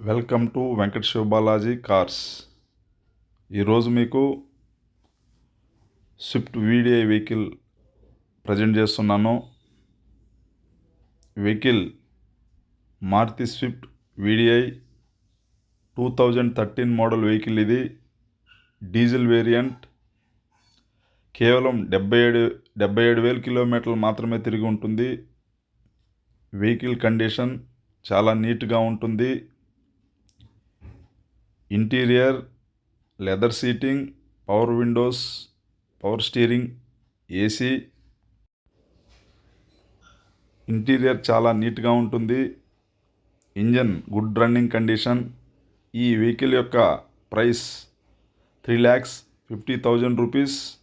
Welcome to Venkata Siva Balaji cars. ఈరోజు మీకు Swift VDI vehicle present చేస్తున్నాను. Vehicle Maruti Swift VDI 2013 model vehicle. ఇది డీజిల్ వేరియంట్. కేవలం 77,000 కిలోమీటర్లు మాత్రమే తిరిగి ఉంటుంది. వెహికల్ కండిషన్ చాలా నీట్గా ఉంటుంది. Interior leather seating, power Windows, power steering, AC. Interior చాలా నీట్గా ఉంటుంది. Engine good running condition. ఈ వెహికల్ యొక్క ప్రైస్ 3,50,000 రూపీస్.